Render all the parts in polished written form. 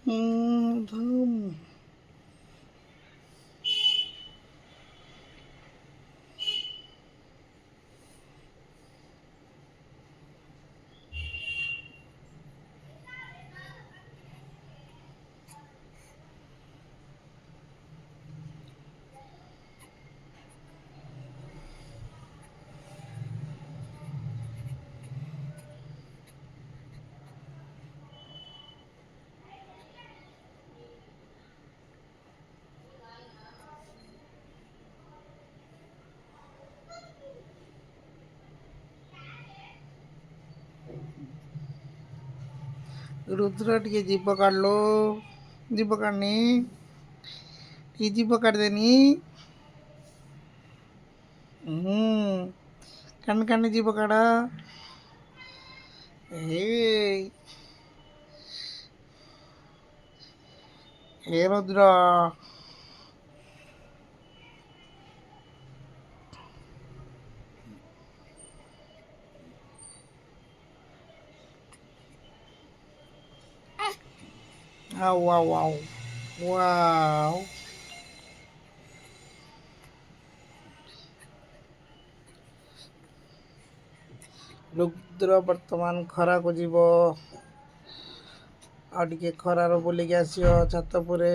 ধুম। रुद्र टिके जीभ काढ़ लो, जीभ काढ़नी, टी जीभ काढ़ देनी। कान कान जीभ काढ़। हे Rudra. Wow, wow, wow. Wow. Rudra वर्तमान खरा को जीव आ टिके खरार बुलिक आसियो छात पुरे।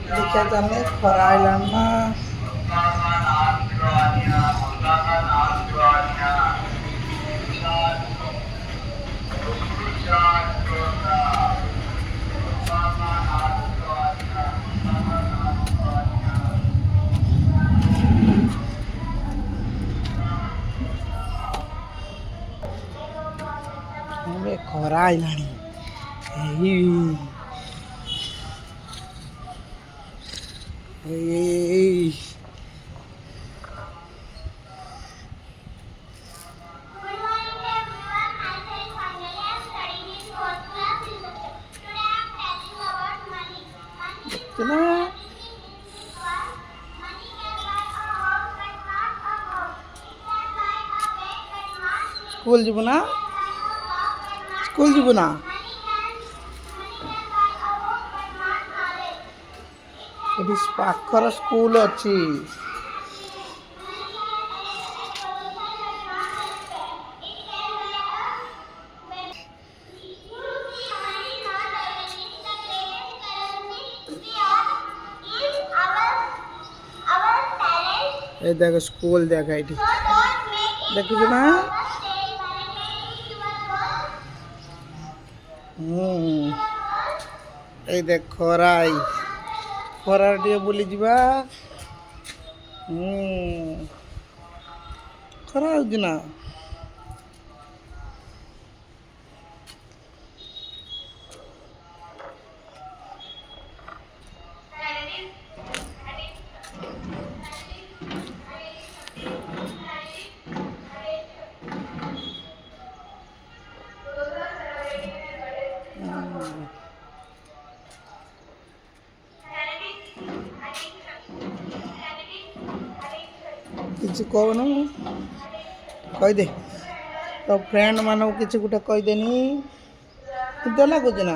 देखा जाने खरा आइलान ना। खरा आइलानी। स्कूल जीव ना, स्कूल जीव ना। पाखर स्कूल अच्छी। ए देख स्कूल देख ये देखु ना। ए देख खराई खरार टे बुली जीवा। खरा हो ना। किसी कहन कहीदे तो फ्रेंड मानक किसी गोटे कहीदेनी निद लगुच ना।